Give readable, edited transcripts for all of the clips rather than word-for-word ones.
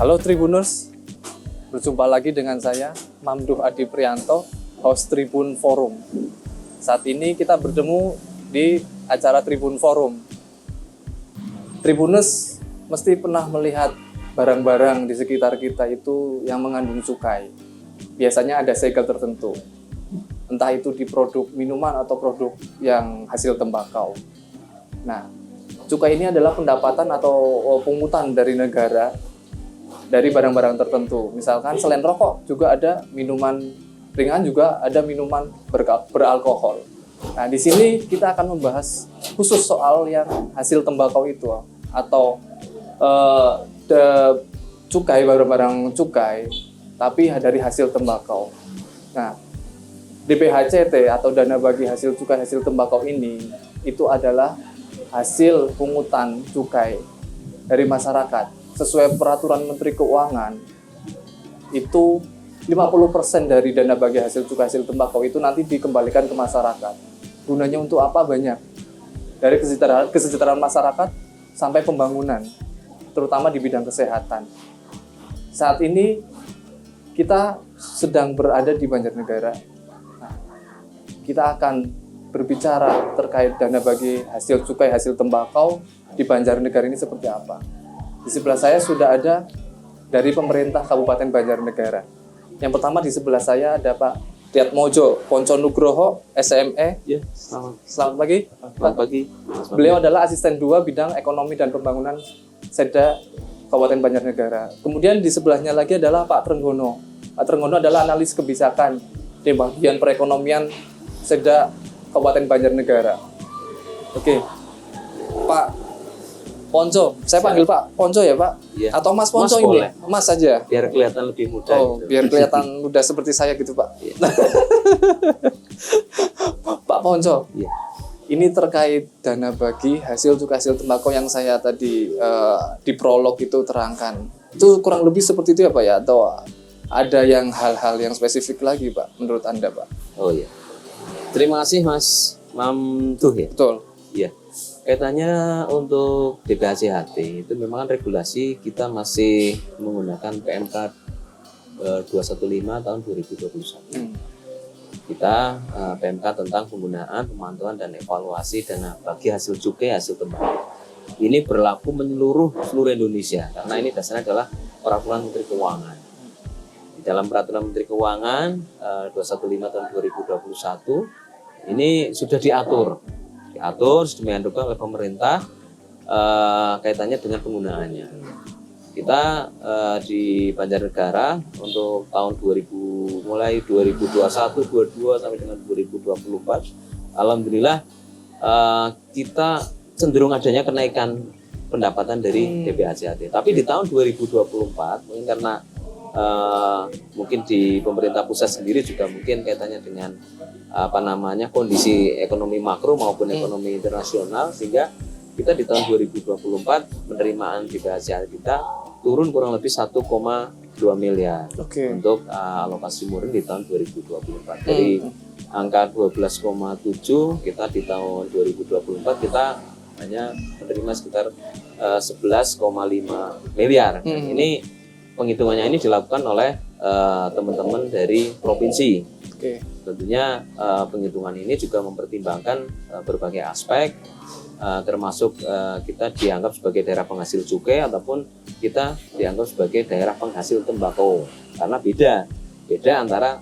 Halo Tribuners, berjumpa lagi dengan saya, Mamduh Adi Prianto, host Tribun Forum. Saat ini kita bertemu di acara Tribun Forum. Tribuners mesti pernah melihat barang-barang di sekitar kita itu yang mengandung cukai. Biasanya ada segel tertentu, entah itu di produk minuman atau produk yang hasil tembakau. Nah, cukai ini adalah pendapatan atau pungutan dari negara dari barang-barang tertentu. Misalkan selain rokok juga ada minuman ringan, juga ada minuman beralkohol. Nah, di sini kita akan membahas khusus soal yang hasil tembakau itu atau cukai, barang-barang cukai tapi dari hasil tembakau. Nah, DBHCT atau dana bagi hasil cukai hasil tembakau ini itu adalah hasil pungutan cukai dari masyarakat. Sesuai peraturan Menteri Keuangan, itu 50% dari dana bagi hasil cukai hasil tembakau itu nanti dikembalikan ke masyarakat. Gunanya untuk apa? Banyak. Dari kesejahteraan masyarakat sampai pembangunan, terutama di bidang kesehatan. Saat ini kita sedang berada di Banjarnegara. Nah, kita akan berbicara terkait dana bagi hasil cukai hasil tembakau di Banjarnegara ini seperti apa. Di sebelah saya sudah ada dari pemerintah Kabupaten Banjarnegara. Yang pertama di sebelah saya ada Pak Triatmojo Ponconugroho, SME. Ya, Selamat pagi. Selamat pagi. Beliau adalah asisten 2 bidang ekonomi dan pembangunan Seda Kabupaten Banjarnegara. Kemudian di sebelahnya lagi adalah Pak Trenggono. Pak Trenggono adalah analis kebijakan di bagian perekonomian Seda Kabupaten Banjarnegara. Oke, Pak Ponco, saya panggil Pak Ponco ya Pak? Ya. Atau Mas Ponco Mas ini? boleh. Mas saja? Biar kelihatan lebih muda. Oh, gitu. biar kelihatan muda seperti saya gitu Pak. Ya. Pak Ponco, Ya. ini terkait dana bagi hasil cukai hasil tembakau yang saya tadi di prolog itu terangkan. Itu kurang lebih seperti itu ya Pak ya? Atau ada yang hal-hal yang spesifik lagi Pak menurut Anda Pak? Oh iya. Terima kasih Mas Mamduh ya. Betul. Iya. Kaitannya untuk DBHCT itu memang kan regulasi kita masih menggunakan PMK 215 tahun 2021. Kita PMK tentang penggunaan, pemantauan dan evaluasi dana bagi hasil cukai hasil tembakau. Ini berlaku menyeluruh seluruh Indonesia karena ini dasarnya adalah peraturan Menteri Keuangan. Di dalam peraturan Menteri Keuangan 215 tahun 2021 ini sudah diatur sedemikian rupa oleh pemerintah kaitannya dengan penggunaannya. Kita di Banjarnegara untuk tahun 2000 mulai 2021, 22 sampai dengan 2024, alhamdulillah kita cenderung adanya kenaikan pendapatan dari DBHCT. Tapi di tahun 2024 mungkin karena mungkin di pemerintah pusat sendiri juga mungkin kaitannya dengan kondisi ekonomi makro maupun ekonomi internasional, sehingga kita di tahun 2024 penerimaan DBHCT kita turun kurang lebih 1,2 miliar untuk alokasi murni di tahun 2024. Dari angka 12,7 kita di tahun 2024 kita hanya menerima sekitar 11,5 miliar. Ini penghitungannya ini dilakukan oleh teman-teman dari provinsi. Tentunya penghitungan ini juga mempertimbangkan berbagai aspek, termasuk kita dianggap sebagai daerah penghasil cukai ataupun kita dianggap sebagai daerah penghasil tembakau, karena beda antara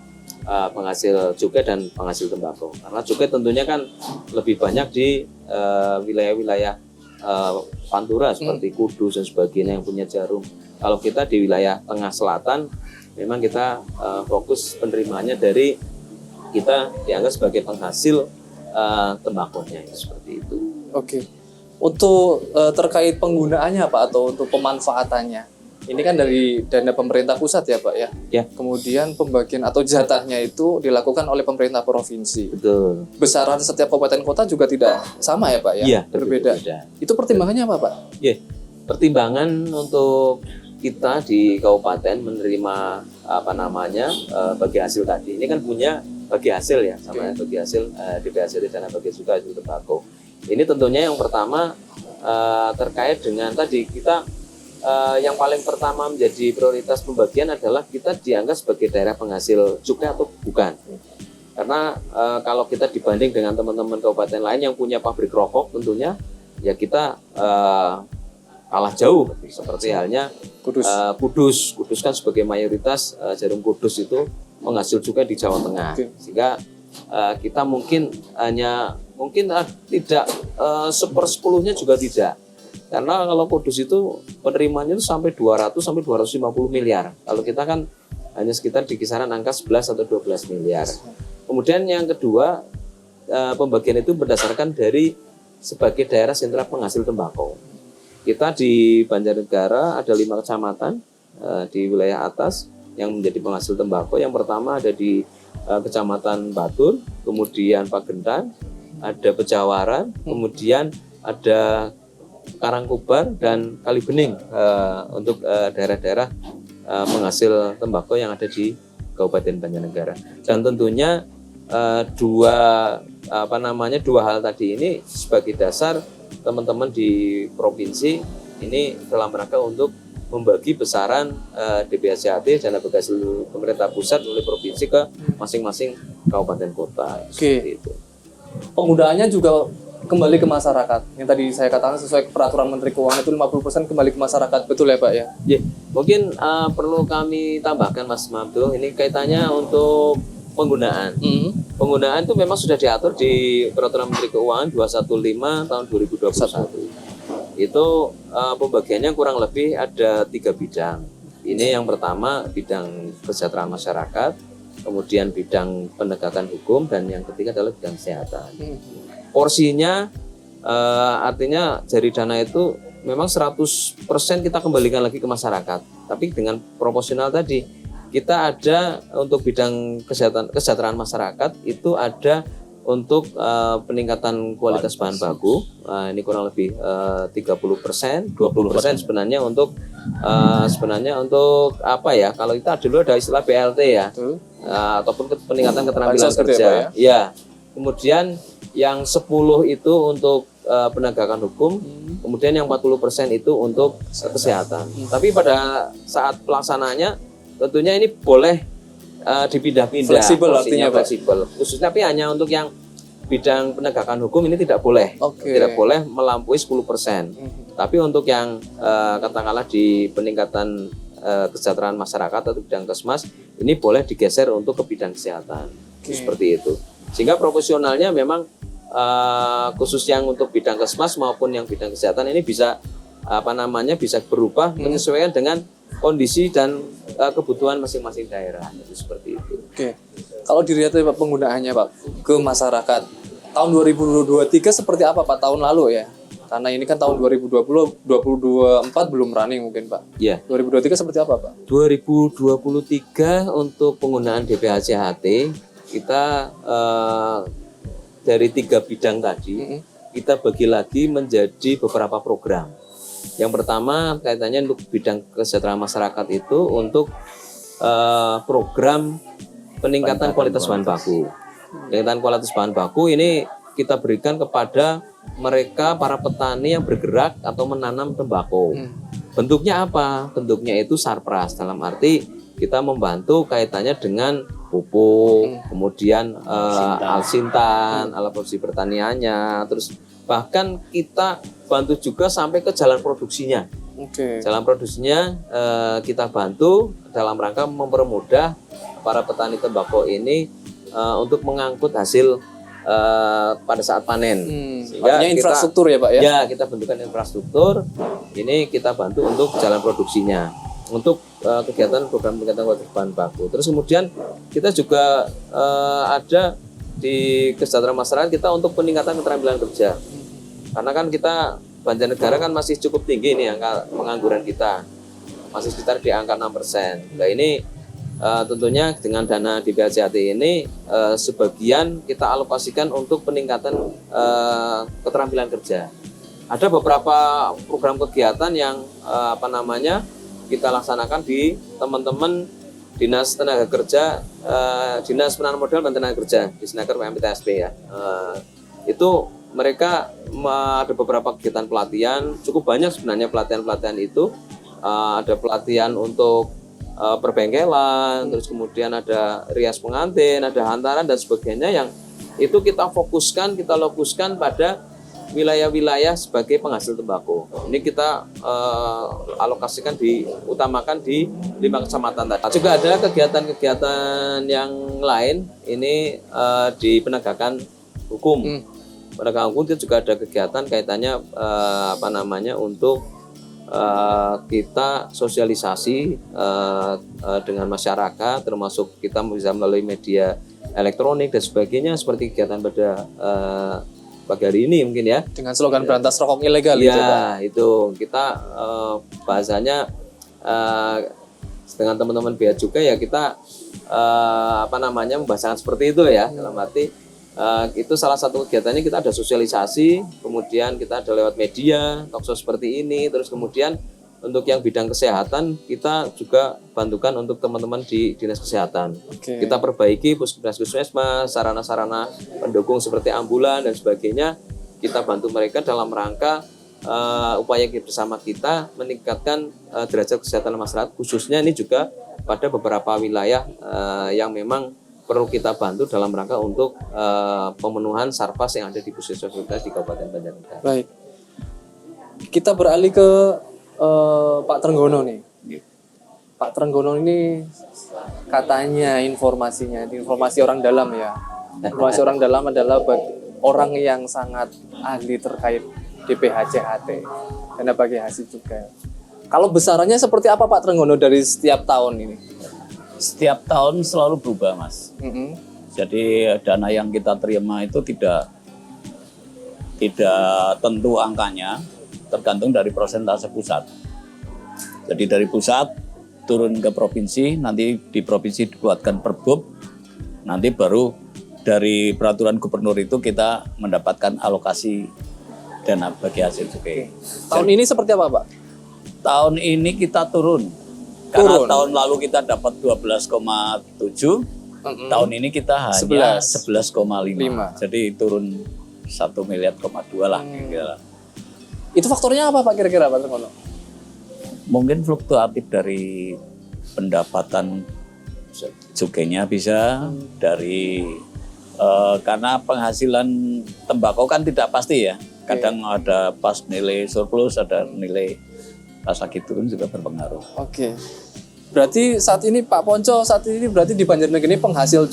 penghasil cukai dan penghasil tembakau. Karena cukai tentunya kan lebih banyak di wilayah-wilayah Pantura seperti Kudus dan sebagainya yang punya jarum. Kalau kita di wilayah tengah selatan, memang kita fokus penerimaannya dari kita dianggap sebagai penghasil tembakonya, seperti itu. Oke. Untuk terkait penggunaannya Pak atau untuk pemanfaatannya, ini kan dari dana pemerintah pusat ya Pak ya? Ya. Kemudian pembagian atau jatahnya itu dilakukan oleh pemerintah provinsi. Betul. Besaran setiap kabupaten kota juga tidak sama ya Pak ya? Iya, berbeda. Itu pertimbangannya apa Pak? Ya, pertimbangan untuk kita di kabupaten menerima bagi hasil tadi. Ini kan punya bagi hasil ya, sama bagi hasil DBHCT dana bagi cukai hasil tembakau. Ini tentunya yang pertama terkait dengan tadi kita yang paling pertama menjadi prioritas pembagian adalah kita dianggap sebagai daerah penghasil cukai atau bukan. Karena kalau kita dibanding dengan teman-teman kabupaten lain yang punya pabrik rokok, tentunya ya kita kalah jauh. Seperti halnya Kudus. Kudus kan sebagai mayoritas jarum Kudus itu menghasil cukai di Jawa Tengah. Sehingga kita mungkin tidak 1/10-nya juga tidak. Karena kalau Kudus itu penerimanya itu sampai 200 sampai 250 miliar. Kalau kita kan hanya sekitar di kisaran angka 11 atau 12 miliar. Kemudian yang kedua, pembagian itu berdasarkan dari sebagai daerah sentra penghasil tembakau. Kita di Banjarnegara ada 5 kecamatan di wilayah atas yang menjadi penghasil tembakau. Yang pertama ada di Kecamatan Batur, kemudian Pagentan, ada Pejawaran, kemudian ada Karangkobar dan Kalibening untuk daerah-daerah penghasil tembakau yang ada di Kabupaten Banjarnegara. Dan tentunya dua hal tadi ini sebagai dasar teman-teman di provinsi ini dalam rangka untuk membagi besaran DBHCAT dana bagi hasil pemerintah pusat oleh provinsi ke masing-masing kabupaten kota. Oke. Itu. Penggunaannya juga kembali ke masyarakat. Yang tadi saya katakan sesuai peraturan Menteri Keuangan itu 50% kembali ke masyarakat. Betul ya Pak ya? Ya, mungkin perlu kami tambahkan Mas Mabdo, ini kaitannya untuk penggunaan. Penggunaan itu memang sudah diatur di peraturan Menteri Keuangan 215 tahun 2021. Itu pembagiannya kurang lebih ada 3 bidang. Ini yang pertama bidang kesejahteraan masyarakat, kemudian bidang penegakan hukum, dan yang ketiga adalah bidang kesehatan. Porsinya artinya dari dana itu memang 100% kita kembalikan lagi ke masyarakat. Tapi dengan proporsional tadi, kita ada untuk bidang kesejahteraan masyarakat itu ada untuk peningkatan kualitas bahan baku. Ini kurang lebih 30%, 20% sebenarnya untuk apa ya? Kalau kita dulu ada istilah BLT ya, ataupun peningkatan keterampilan kerja. Ya. Kemudian yang 10 itu untuk penegakan hukum, kemudian yang 40% itu untuk kesehatan. Tapi pada saat pelaksanaannya tentunya ini boleh dipindah-pindah. Fleksibel artinya fleksibel. Khususnya tapi hanya untuk yang bidang penegakan hukum ini tidak boleh. Tidak boleh melampaui 10%. Tapi untuk yang katakanlah di peningkatan kesejahteraan masyarakat atau bidang kesmas, ini boleh digeser untuk ke bidang kesehatan. Seperti itu. Sehingga proporsionalnya memang khusus yang untuk bidang kesmas maupun yang bidang kesehatan ini bisa bisa berubah menyesuaikan dengan kondisi dan kebutuhan masing-masing daerah. Itu seperti itu. Oke. Kalau dilihat Pak penggunaannya Pak ke masyarakat tahun 2023 seperti apa Pak tahun lalu ya? Karena ini kan tahun 2024 belum running mungkin Pak. Iya. 2023 seperti apa Pak? 2023 untuk penggunaan DBHCHT kita dari 3 bidang tadi kita bagi lagi menjadi beberapa program. Yang pertama kaitannya untuk bidang kesejahteraan masyarakat itu untuk program peningkatan kualitas bahan baku. Peningkatan kualitas bahan baku ini kita berikan kepada mereka para petani yang bergerak atau menanam tembakau. Bentuknya apa? Bentuknya itu sarpras, dalam arti kita membantu kaitannya dengan pupuk, kemudian alsintan, alat produksi pertaniannya, terus bahkan kita bantu juga sampai ke jalan produksinya. Jalan produksinya kita bantu dalam rangka mempermudah para petani tembakau ini untuk mengangkut hasil pada saat panen. Sehingga infrastruktur ya Pak ya? Ya, kita bentukkan infrastruktur. Ini kita bantu untuk jalan produksinya, untuk kegiatan program peningkatan kualitas bahan baku. Terus kemudian kita juga ada di kesejahteraan masyarakat kita untuk peningkatan keterampilan kerja. Karena kan kita Banjarnegara kan masih cukup tinggi nih angka pengangguran kita, masih sekitar di angka 6%. Nah ini tentunya dengan dana DBHCAT ini sebagian kita alokasikan untuk peningkatan keterampilan kerja. Ada beberapa program kegiatan yang kita laksanakan di teman-teman Dinas Tenaga Kerja, Dinas Penanaman Modal dan Tenaga Kerja di Senaker PMPTSP ya. Itu mereka ada beberapa kegiatan pelatihan, cukup banyak sebenarnya pelatihan-pelatihan itu ada pelatihan untuk perbengkelan, terus kemudian ada rias pengantin, ada hantaran dan sebagainya yang itu kita fokuskan, kita lokuskan pada wilayah-wilayah sebagai penghasil tembakau. Ini kita alokasikan utamakan di 5 kecamatan tadi. Juga ada kegiatan-kegiatan yang lain ini di penegakan hukum. Penegakan hukum itu juga ada kegiatan kaitannya untuk kita sosialisasi dengan masyarakat, termasuk kita bisa melalui media elektronik dan sebagainya seperti kegiatan pada pagi hari ini mungkin ya. Dengan slogan berantas rokok ilegal ya, gitu, Pak. Itu kita bahasanya dengan teman-teman Bea Cukai ya kita membahasakan seperti itu ya. Dalam arti itu salah satu kegiatannya kita ada sosialisasi, kemudian kita ada lewat media, talkshow seperti ini, terus kemudian untuk yang bidang kesehatan kita juga bantukan untuk teman-teman di dinas kesehatan. Kita perbaiki puskesmas, sarana-sarana pendukung seperti ambulan dan sebagainya. Kita bantu mereka dalam rangka upaya bersama kita meningkatkan derajat kesehatan masyarakat, khususnya ini juga pada beberapa wilayah yang memang perlu kita bantu dalam rangka untuk pemenuhan sarpas yang ada di puskesmas di Kabupaten Banjarnegara. Baik, kita beralih ke Pak Trenggono nih. Pak Trenggono ini katanya informasi orang dalam ya. Informasi orang dalam adalah orang yang sangat ahli terkait DPHCHT, dana bagi hasil cukai. Kalau besarannya seperti apa Pak Trenggono dari setiap tahun ini? Setiap tahun selalu berubah, Mas. Jadi dana yang kita terima itu tidak tentu angkanya, tergantung dari persentase pusat. Jadi dari pusat turun ke provinsi, nanti di provinsi dibuatkan perbub, nanti baru dari peraturan gubernur itu kita mendapatkan alokasi dana bagi hasil cukai. Tahun ini seperti apa Pak? Tahun ini kita turun. Karena tahun lalu kita dapat 12,7, tahun ini kita hanya 11,5. Jadi turun 1,2 miliar lah kira-kira. Itu faktornya apa Pak kira-kira Pak Trenggono? Mungkin fluktuatif dari pendapatan cukainya bisa, dari karena penghasilan tembakau kan tidak pasti ya. Kadang ada pas nilai surplus, ada nilai pas lagi turun juga berpengaruh. Berarti saat ini Pak Ponco berarti di Banjarnegara ini penghasil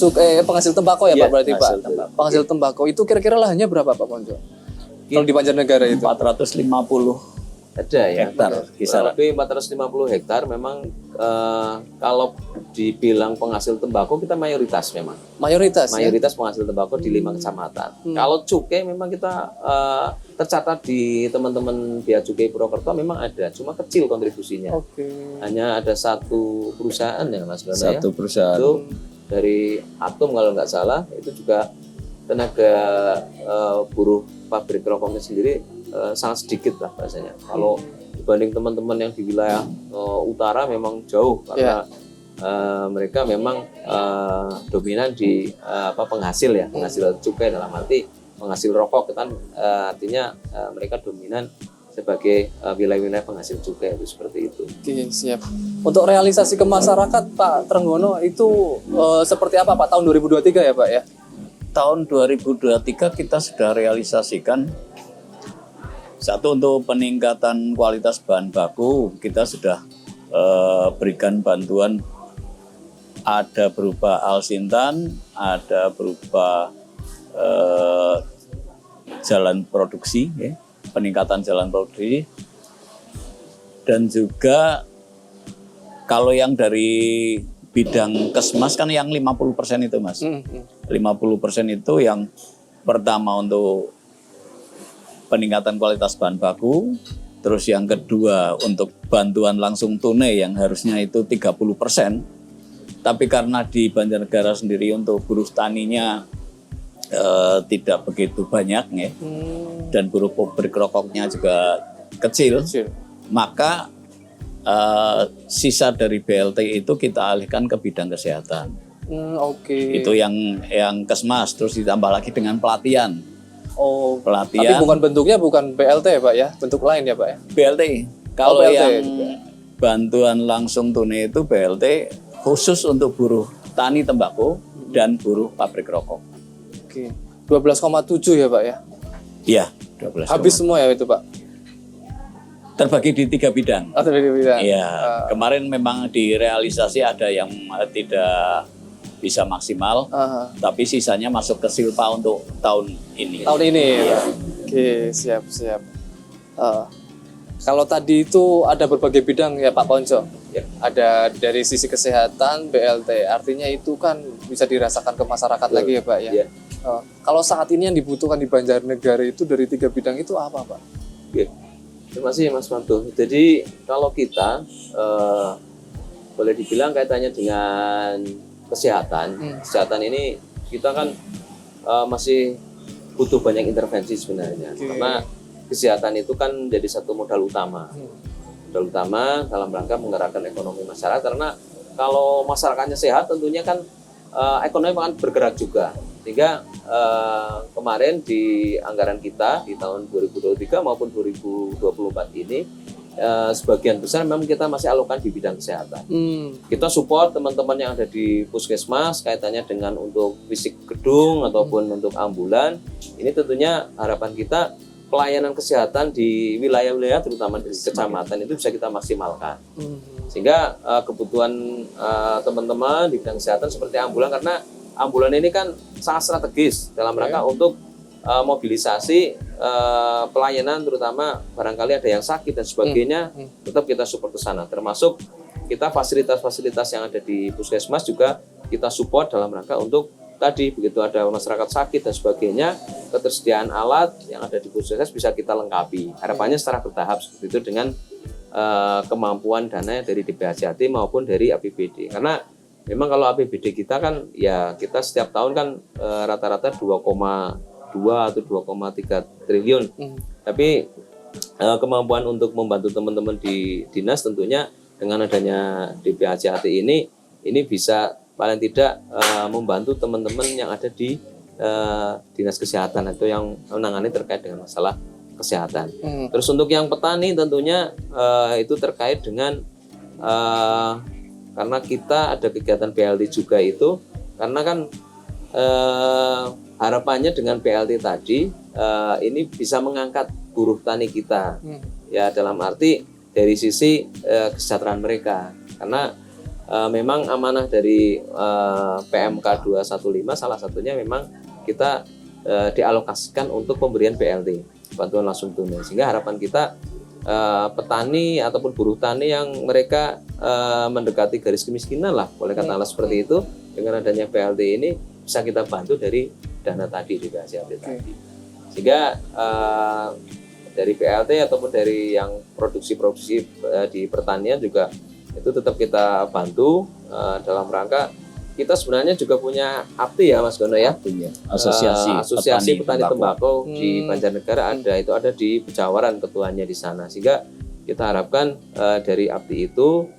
tembakau ya Pak berarti Pak. Penghasil tembakau itu kira-kira lahannya berapa Pak Ponco? Kalau di Banjarnegara itu 450 ada ya hektar, kisaran lebih 450 hektar. Memang kalau dibilang penghasil tembakau kita mayoritas memang. Mayoritas penghasil tembakau di 5 kecamatan. Kalau cukai memang kita tercatat di teman-teman Bea Cukai Purwokerto memang ada, cuma kecil kontribusinya. Hanya ada satu perusahaan ya Mas Bana. Satu perusahaan. Itu dari Atom kalau nggak salah, itu juga tenaga buruh pabrik rokoknya sendiri sangat sedikit lah rasanya. Kalau dibanding teman-teman yang di wilayah utara memang jauh karena mereka memang dominan di penghasil cukai, dalam arti penghasil rokok kan artinya mereka dominan sebagai wilayah-wilayah penghasil cukai itu seperti itu. Oke, siap. Untuk realisasi ke masyarakat Pak Trenggono itu seperti apa Pak tahun 2023 ya Pak ya? Tahun 2023 kita sudah realisasikan satu untuk peningkatan kualitas bahan baku, kita sudah berikan bantuan, ada berupa alsintan, ada berupa jalan produksi, ya, peningkatan jalan produksi, dan juga kalau yang dari bidang kesmas kan yang 50% itu Mas. 50% itu yang pertama untuk peningkatan kualitas bahan baku, terus yang kedua untuk bantuan langsung tunai yang harusnya itu 30%, tapi karena di Banjarnegara sendiri untuk buruh taninya tidak begitu banyak ya, dan buruh pabrik rokoknya juga kecil. Maka sisa dari BLT itu kita alihkan ke bidang kesehatan. Itu yang kesmas, terus ditambah lagi dengan pelatihan. Tapi Pelatihan. bentuknya bukan BLT ya Pak ya, bentuk lain ya Pak ya? BLT. Kalau BLT yang juga. bantuan langsung tunai itu BLT khusus untuk buruh tani tembakau dan buruh pabrik rokok. Oke. 12,7 ya Pak ya? Iya, 12. Habis semua ya itu Pak? Terbagi di 3 bidang. Atau beda-beda? Iya, kemarin memang direalisasi ada yang tidak bisa maksimal, tapi sisanya masuk ke Silpa untuk tahun ini. Tahun ini ya? Oke, siap. Kalau tadi itu ada berbagai bidang ya Pak Ponco? Ya. Ada dari sisi kesehatan, BLT, artinya itu kan bisa dirasakan ke masyarakat lagi ya Pak ya? Ya. Kalau saat ini yang dibutuhkan di Banjarnegara itu dari 3 bidang itu apa Pak? Ya. Terima kasih Mas Manto. Jadi kalau kita boleh dibilang kaitannya dengan kesehatan ini kita kan masih butuh banyak intervensi sebenarnya. Karena kesehatan itu kan jadi satu modal utama. Modal utama dalam rangka menggerakkan ekonomi masyarakat. Karena kalau masyarakatnya sehat tentunya kan ekonomi akan bergerak juga. Sehingga kemarin di anggaran kita di tahun 2023 maupun 2024 ini sebagian besar memang kita masih alokkan di bidang kesehatan. Kita support teman-teman yang ada di puskesmas kaitannya dengan untuk fisik gedung ataupun untuk ambulan. Ini tentunya harapan kita pelayanan kesehatan di wilayah-wilayah terutama di kecamatan itu bisa kita maksimalkan. Sehingga kebutuhan teman-teman di bidang kesehatan seperti ambulan, karena ambulan ini kan sangat strategis dalam rangka untuk mobilisasi pelayanan, terutama barangkali ada yang sakit dan sebagainya, tetap kita support ke sana. Termasuk kita fasilitas-fasilitas yang ada di puskesmas juga kita support dalam rangka untuk tadi begitu ada masyarakat sakit dan sebagainya, ketersediaan alat yang ada di puskesmas bisa kita lengkapi. Harapannya secara bertahap seperti itu dengan kemampuan dana dari DPHJAT maupun dari APBD. Karena memang kalau APBD kita kan ya kita setiap tahun kan rata-rata 2,2 atau 2,3 triliun. Tapi kemampuan untuk membantu teman-teman di dinas tentunya dengan adanya DPHJAT ini bisa paling tidak membantu teman-teman yang ada di dinas kesehatan atau yang menangani terkait dengan masalah kesehatan. Terus untuk yang petani tentunya itu terkait dengan karena kita ada kegiatan BLT juga itu, karena kan harapannya dengan BLT tadi ini bisa mengangkat buruh tani kita, ya dalam arti dari sisi kesejahteraan mereka, karena memang amanah dari PMK 215 salah satunya memang kita dialokasikan untuk pemberian BLT, bantuan langsung tunai, sehingga harapan kita petani ataupun buruh tani yang mereka mendekati garis kemiskinan lah, boleh katakanlah seperti itu, dengan adanya BLT ini bisa kita bantu dari dana tadi di BHJAT tadi, sehingga dari BLT ataupun dari yang produksi di pertanian juga itu tetap kita bantu dalam rangka kita sebenarnya juga punya APTI ya Mas Gono ya, Asosiasi Petani Tembakau di Banjarnegara ada di Pejawaran ketuanya di sana, sehingga kita harapkan dari APTI itu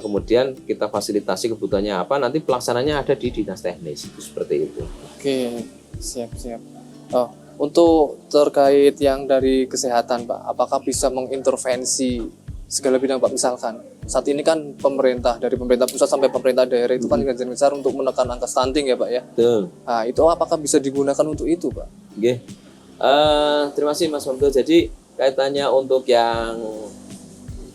kemudian kita fasilitasi kebutuhannya apa, nanti pelaksananya ada di dinas teknis itu seperti itu. Oke, siap. Untuk terkait yang dari kesehatan Pak, apakah bisa mengintervensi segala bidang Pak? Misalkan saat ini kan dari pemerintah pusat sampai pemerintah daerah itu kan gajian besar untuk menekan angka stunting ya Pak ya. Betul. Nah itu apakah bisa digunakan untuk itu Pak? Oke. Terima kasih Mas Mamdo. Jadi kaitannya untuk yang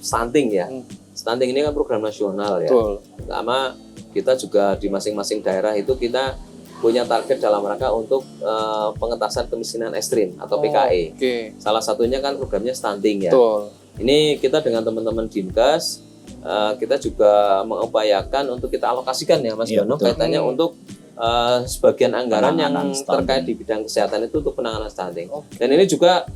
stunting ya. Stunting ini kan program nasional ya. Betul. Pertama kita juga di masing-masing daerah itu kita punya target dalam rangka untuk pengentasan kemiskinan ekstrim atau PKE. Salah satunya kan programnya stunting ya. Betul. Ini kita dengan teman-teman Dinkes kita juga mengupayakan untuk kita alokasikan ya Mas Bono, kaitannya untuk sebagian anggaran yang terkait di bidang kesehatan itu untuk penanganan stunting. Dan ini juga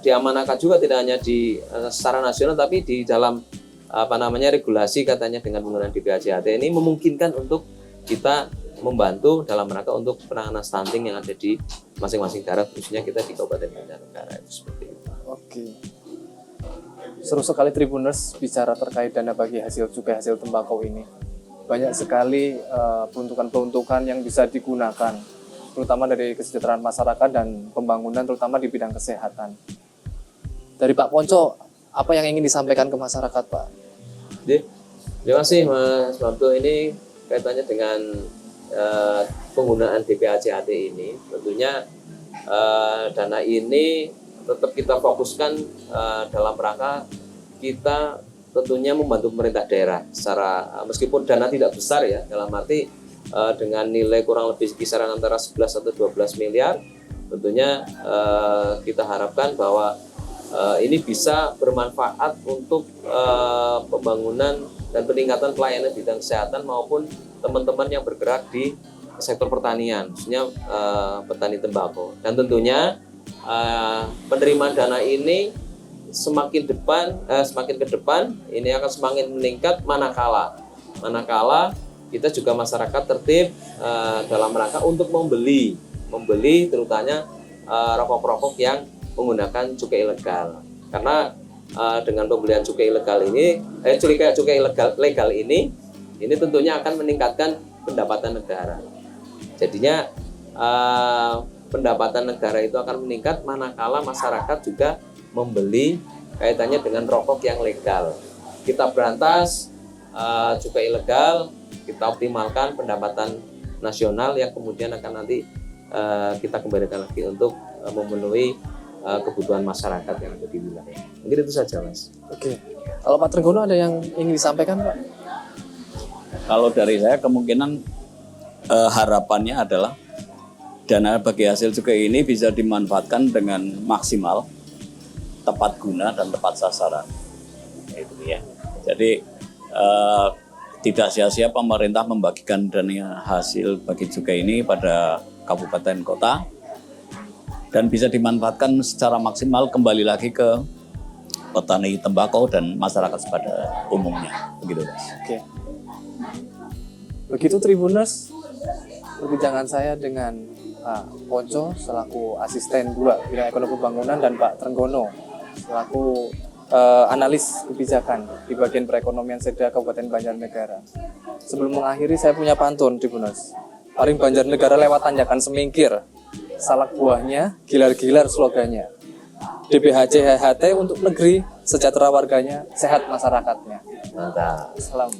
diamanahkan juga tidak hanya di secara nasional tapi di dalam regulasi katanya dengan penggunaan DPHJAT ini memungkinkan untuk kita membantu dalam rangka untuk penanganan stunting yang ada di masing-masing daerah, khususnya kita di Kabupaten Banjarnegara itu seperti itu. Oke. Seru sekali Tribuners bicara terkait dana bagi hasil cukai hasil tembakau ini. Banyak sekali peruntukan-peruntukan yang bisa digunakan, terutama dari kesejahteraan masyarakat dan pembangunan, terutama di bidang kesehatan. Dari Pak Ponco, apa yang ingin disampaikan ke masyarakat, Pak? Terima kasih Mas Mamto. Ini kaitannya dengan penggunaan DPHCAT ini. Tentunya dana ini tetap kita fokuskan dalam rangka kita tentunya membantu pemerintah daerah secara meskipun dana tidak besar ya, dalam arti dengan nilai kurang lebih kisaran antara 11 atau 12 miliar. Tentunya kita harapkan bahwa ini bisa bermanfaat untuk pembangunan dan peningkatan pelayanan bidang kesehatan maupun teman-teman yang bergerak di sektor pertanian, khususnya petani tembakau. Dan tentunya penerimaan dana ini semakin ke depan ini akan semakin meningkat manakala kita juga masyarakat tertib dalam rangka untuk membeli terutama rokok-rokok yang menggunakan cukai ilegal. Karena dengan pembelian cukai ilegal ini, cukai legal ini tentunya akan meningkatkan pendapatan negara. Jadinya pendapatan negara itu akan meningkat manakala masyarakat juga membeli kaitannya dengan rokok yang legal. Kita berantas cukai ilegal, kita optimalkan pendapatan nasional yang kemudian akan nanti kita kembalikan lagi untuk memenuhi kebutuhan masyarakat yang ada di wilayah. Mungkin itu saja, Mas. Oke. Kalau Pak Trenggono ada yang ingin disampaikan, Pak? Kalau dari saya kemungkinan harapannya adalah dana bagi hasil cukai ini bisa dimanfaatkan dengan maksimal, tepat guna dan tepat sasaran. Itu ya. Jadi tidak sia-sia pemerintah membagikan dana hasil bagi cukai ini pada kabupaten kota dan bisa dimanfaatkan secara maksimal kembali lagi ke petani tembakau dan masyarakat pada umumnya. Begitu, Mas. Oke. Begitu Tribuners, perbincangan saya dengan Pak Poco selaku asisten 2 bidang ekonomi pembangunan dan Pak Trenggono selaku analis kebijakan di bagian perekonomian Seda Kabupaten Banjarnegara. Sebelum mengakhiri saya punya pantun Tribuners. Paring Banjarnegara lewat tanjakan semingkir. Salak buahnya, gilar-gilar slogannya. DPHC HT untuk negeri, sejahtera warganya, sehat masyarakatnya. Mantap. Salam.